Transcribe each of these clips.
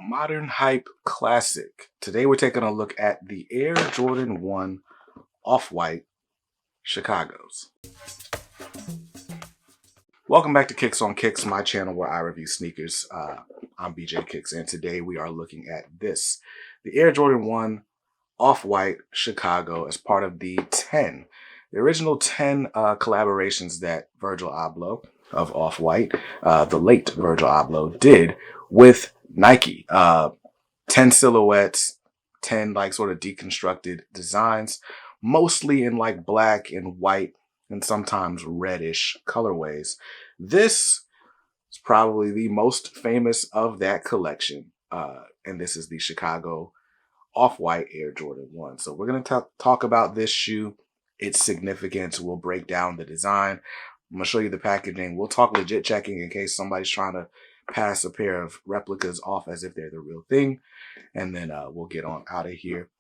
modern hype classic. Today we're taking a look at the Air Jordan 1 Off-White Chicago's. Welcome back to Kicks on Kicks, my channel where I review sneakers. I'm BJ Kicks, and today we are looking at this. The Air Jordan 1 Off-White Chicago as part of the original 10 collaborations that Virgil Abloh of Off-White, the late Virgil Abloh, did with Nike. 10 silhouettes, 10 like sort of deconstructed designs, mostly in like black and white and sometimes reddish colorways. This is probably the most famous of that collection. And this is the Chicago Off-White Air Jordan 1. So we're going to talk about this shoe, its significance. We'll break down the design. I'm going to show you the packaging. We'll talk legit checking in case somebody's trying to pass a pair of replicas off as if they're the real thing. And then we'll get on out of here.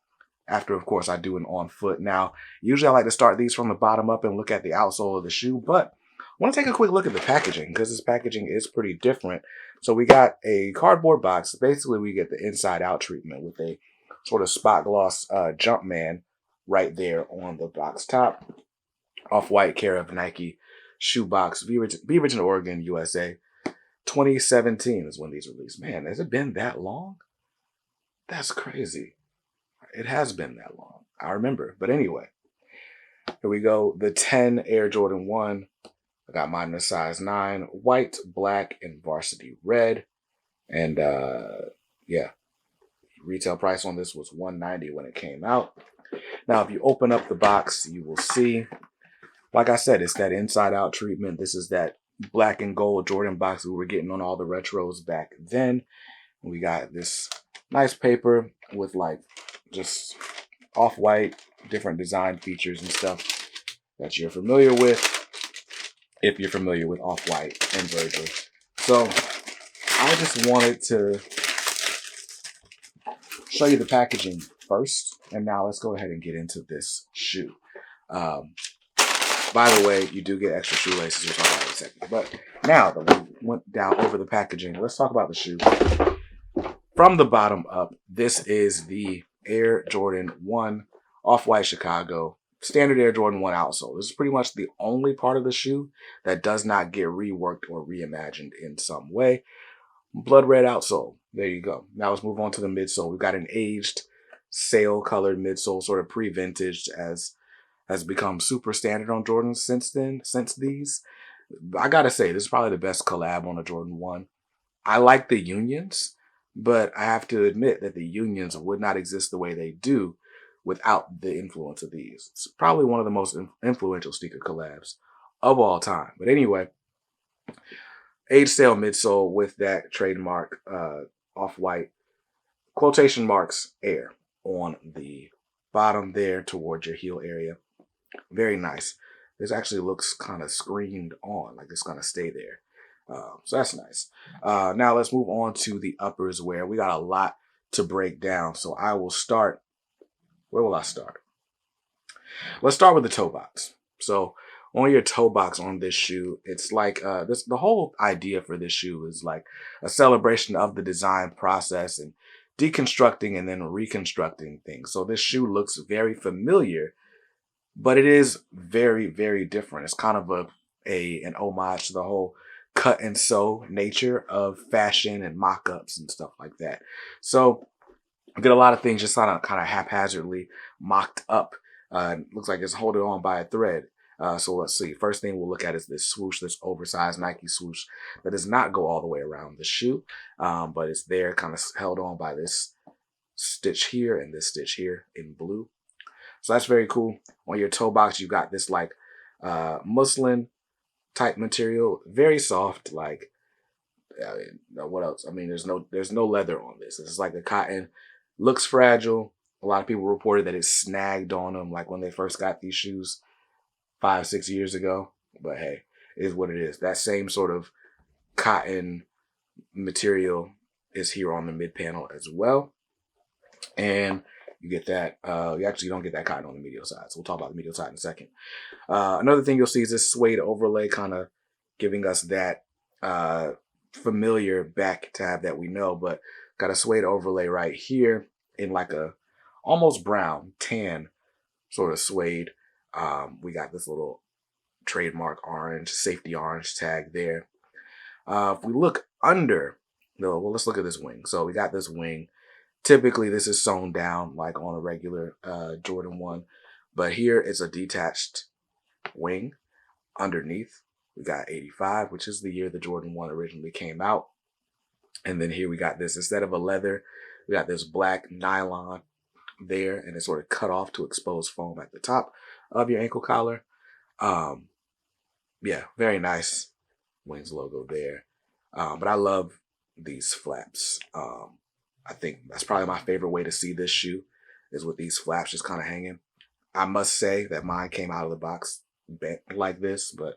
After, of course, I do an on foot. Now, usually I like to start these from the bottom up and look at the outsole of the shoe, but I want to take a quick look at the packaging because this packaging is pretty different. So we got a cardboard box. Basically, we get the inside out treatment with a sort of spot gloss Jumpman right there on the box top. Off-White, care of Nike shoebox, Beaverton, Oregon, USA. 2017 is when these released. Man, has it been that long? That's crazy. It has been that long. I remember. But anyway, here we go. The 10 Air Jordan 1. I got mine in a size 9. White, black, and varsity red. And yeah, retail price on this was $190 when it came out. Now, if you open up the box, you will see, like I said, it's that inside out treatment. This is that black and gold Jordan box we were getting on all the retros back then. We got this nice paper with like just off-white, different design features and stuff that you're familiar with if you're familiar with Off-White and Virgil. So I just wanted to show you the packaging first, and now let's go ahead and get into this shoe. By the way, you do get extra shoelaces, we'll talk about it in a second. But now that we went down over the packaging, let's talk about the shoe. From the bottom up, this is the Air Jordan 1 Off-White Chicago standard Air Jordan 1 outsole. This is pretty much the only part of the shoe that does not get reworked or reimagined in some way. Blood red outsole. There you go. Now let's move on to the midsole. We've got an aged sail colored midsole, sort of pre-vintage, as has become super standard on Jordans since these. I gotta say, this is probably the best collab on a Jordan 1. I like the unions, but I have to admit that the unions would not exist the way they do without the influence of these. It's probably one of the most influential sneaker collabs of all time. But anyway, aged sail midsole with that trademark Off-White quotation marks Air on the bottom there towards your heel area. Very nice. This actually looks kind of screened on, like it's going to stay there. So that's nice. Now let's move on to the uppers, where we got a lot to break down. So I will start. Where will I start? Let's start with the toe box. So on your toe box on this shoe, it's like the whole idea for this shoe is like a celebration of the design process and deconstructing and then reconstructing things. So this shoe looks very familiar, but it is very, very different. It's kind of an homage to the whole cut and sew nature of fashion and mock-ups and stuff like that. So I get a lot of things just kind of haphazardly mocked up. Looks like it's holding on by a thread. So let's see. First thing we'll look at is this swoosh, this oversized Nike swoosh that does not go all the way around the shoe, but it's there kind of held on by this stitch here and this stitch here in blue. So that's very cool. On your toe box, you got this like muslin type material, very soft. Like what else? I mean, there's no leather on this. This is like a cotton. Looks fragile. A lot of people reported that it snagged on them, like when they first got these shoes 5-6 years ago. But hey, it is what it is. That same sort of cotton material is here on the mid panel as well, and you get that. You actually don't get that cotton on the medial side. So we'll talk about the medial side in a second. Another thing you'll see is this suede overlay, kind of giving us that familiar back tab that we know, but Got a suede overlay right here in like a almost brown, tan sort of suede. We got this little trademark orange, safety orange tag there. If we look under, no, well, let's look at this wing. So we got this wing. Typically, this is sewn down like on a regular Jordan 1, but here it's a detached wing. Underneath, we got 85, which is the year the Jordan 1 originally came out. And then here we got this, instead of a leather, we got this black nylon there, and it's sort of cut off to expose foam at the top of your ankle collar. Yeah, very nice Wings logo there. But I love these flaps. I think that's probably my favorite way to see this shoe is with these flaps just kind of hanging. I must say that mine came out of the box bent like this, but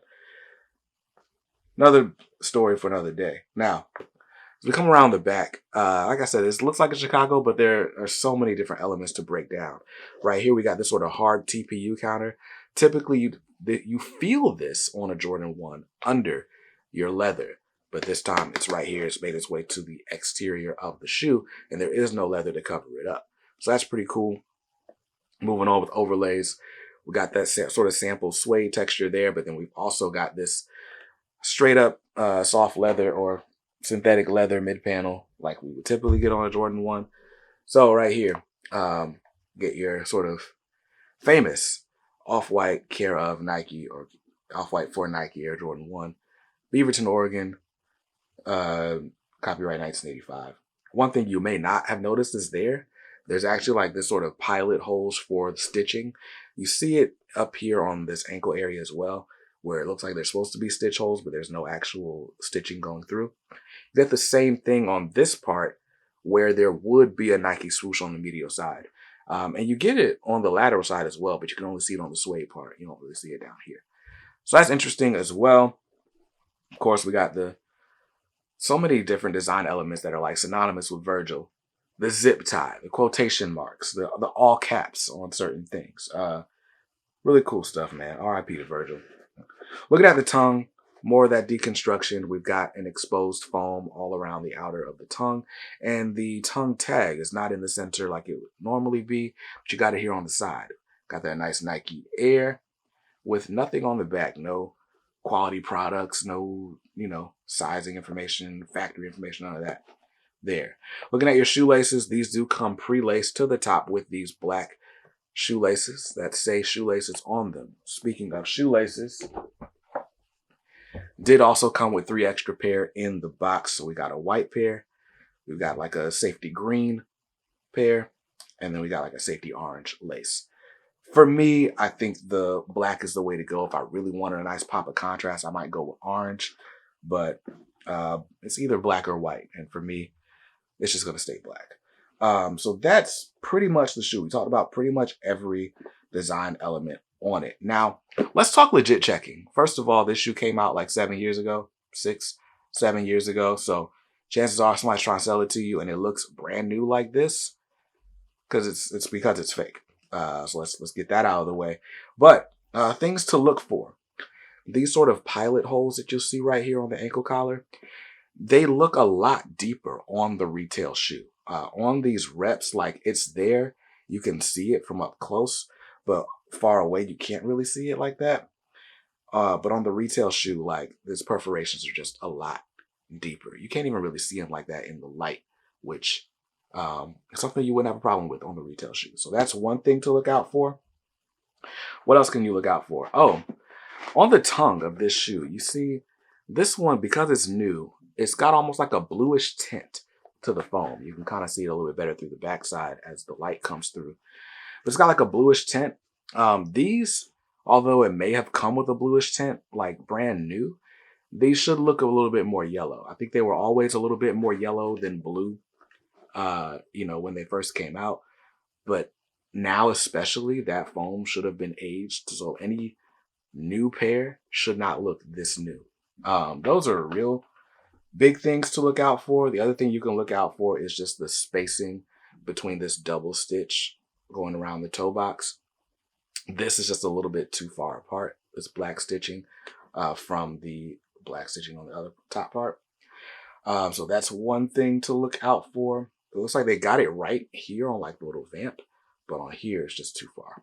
another story for another day. Now, as we come around the back, like I said, this looks like a Chicago, but there are so many different elements to break down. Right here, we got this sort of hard TPU counter. Typically, you feel this on a Jordan 1 under your leather, but this time it's right here. It's made its way to the exterior of the shoe, and there is no leather to cover it up. So that's pretty cool. Moving on with overlays, we got that sort of sample suede texture there, but then we've also got this straight up soft leather or synthetic leather mid panel like we would typically get on a Jordan 1. So right here, get your sort of famous off-white care of Nike or off-white for Nike Air Jordan 1. Beaverton, Oregon, copyright 1985. One thing you may not have noticed is there's actually like this sort of pilot holes for the stitching. You see it up here on this ankle area as well, where it looks like there's supposed to be stitch holes, but there's no actual stitching going through. You get the same thing on this part where there would be a Nike swoosh on the medial side. And you get it on the lateral side as well, but you can only see it on the suede part. You don't really see it down here. So that's interesting as well. Of course, we got so many different design elements that are like synonymous with Virgil. The zip tie, the quotation marks, the all caps on certain things. Really cool stuff, man. R.I.P. to Virgil. Looking at the tongue, more of that deconstruction. We've got an exposed foam all around the outer of the tongue. And the tongue tag is not in the center like it would normally be, but you got it here on the side. Got that nice Nike Air with nothing on the back. No quality products, no, sizing information, factory information, none of that. There. Looking at your shoelaces, these do come pre-laced to the top with these black shoelaces that say Shoelaces on them. Speaking of shoelaces, did also come with 3 extra pair in the box. So we got a white pair, we've got like a safety green pair, and then we got like a safety orange lace. For me, I think the black is the way to go. If I really wanted a nice pop of contrast, I might go with orange, but it's either black or white. And for me, it's just going to stay black. So that's pretty much the shoe. We talked about pretty much every design element on it. Now, let's talk legit checking. First of all, this shoe came out like 7 years ago, 6, 7 years ago. So chances are somebody's trying to sell it to you and it looks brand new like this because it's fake. So let's get that out of the way. But things to look for. These sort of pilot holes that you'll see right here on the ankle collar, they look a lot deeper on the retail shoe. On these reps, like it's there, you can see it from up close, but far away, you can't really see it like that. But on the retail shoe, like these perforations are just a lot deeper. You can't even really see them like that in the light, which is something you wouldn't have a problem with on the retail shoe. So that's one thing to look out for. What else can you look out for? Oh, on the tongue of this shoe, you see this one, because it's new, it's got almost like a bluish tint to the foam. You can kind of see it a little bit better through the backside as the light comes through. But it's got like a bluish tint. These, although it may have come with a bluish tint, like brand new, these should look a little bit more yellow. I think they were always a little bit more yellow than blue, when they first came out. But now especially, that foam should have been aged. So any new pair should not look this new. Those are real big things to look out for. The other thing you can look out for is just the spacing between this double stitch going around the toe box. This is just a little bit too far apart. This black stitching from the black stitching on the other top part. So that's one thing to look out for. It looks like they got it right here on like the little vamp, but on here it's just too far.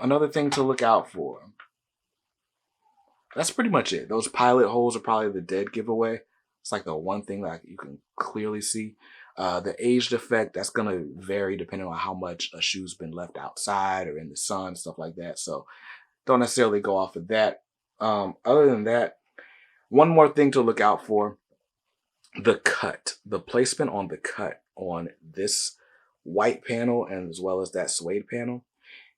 Another thing to look out for. That's pretty much it. Those pilot holes are probably the dead giveaway. It's like the one thing that you can clearly see. The aged effect, that's going to vary depending on how much a shoe's been left outside or in the sun, stuff like that. So don't necessarily go off of that. Other than that, one more thing to look out for, the cut, the placement on the cut on this white panel and as well as that suede panel.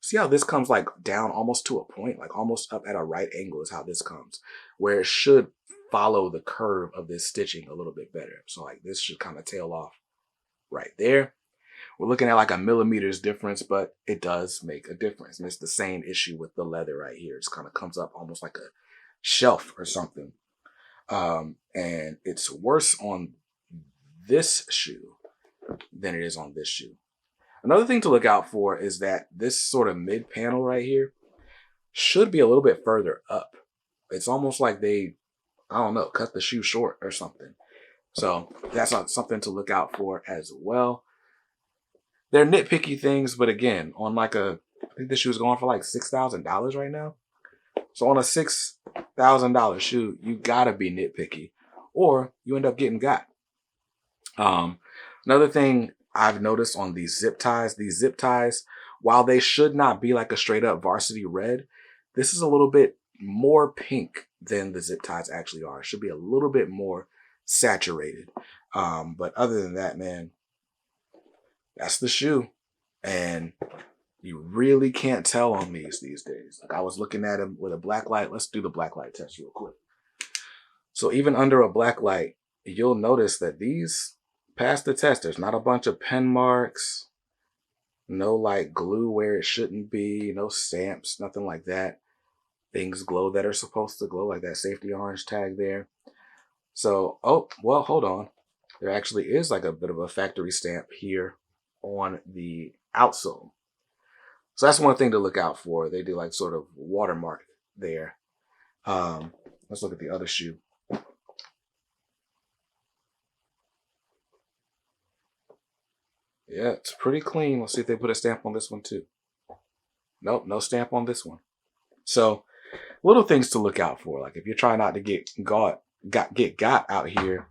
See how this comes like down almost to a point, like almost up at a right angle is how this comes, where it should follow the curve of this stitching a little bit better. So like this should kind of tail off right there. We're looking at like a millimeters difference, but it does make a difference. And it's the same issue with the leather right here. It kind of comes up almost like a shelf or something. And it's worse on this shoe than it is on this shoe. Another thing to look out for is that this sort of mid panel right here should be a little bit further up. It's almost like they, I don't know, cut the shoe short or something. So that's something to look out for as well. They're nitpicky things, but again, on like I think this shoe is going for like $6,000 right now. So on a $6,000 shoe, you gotta be nitpicky or you end up getting got. Another thing I've noticed on these zip ties, while they should not be like a straight up varsity red, this is a little bit more pink than the zip ties actually are. It should be a little bit more saturated. But other than that, man, that's the shoe. And you really can't tell on these days. Like I was looking at them with a black light. Let's do the black light test real quick. So even under a black light, you'll notice that these pass the test. There's not a bunch of pen marks, no like glue where it shouldn't be, no stamps, nothing like that. Things glow that are supposed to glow, like that safety orange tag there. So, oh, well, hold on. There actually is like a bit of a factory stamp here on the outsole. So that's one thing to look out for. They do like sort of watermark there. Let's look at the other shoe. Yeah, it's pretty clean. Let's see if they put a stamp on this one too. Nope, no stamp on this one. So little things to look out for. Like if you're trying not to get got out here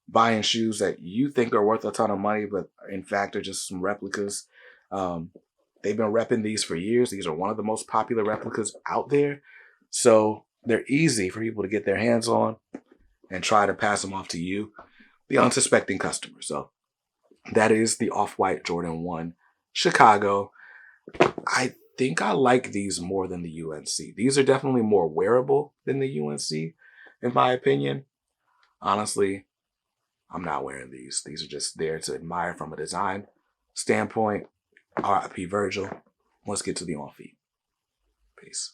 buying shoes that you think are worth a ton of money, but in fact are just some replicas. They've been repping these for years. These are one of the most popular replicas out there. So they're easy for people to get their hands on and try to pass them off to you, the unsuspecting customer. So that is the Off-White Jordan 1 Chicago. I think I like these more than the UNC. These are definitely more wearable than the UNC, in my opinion. Honestly, I'm not wearing these. These are just there to admire from a design standpoint. RIP Virgil. Let's get to the on feet. Peace.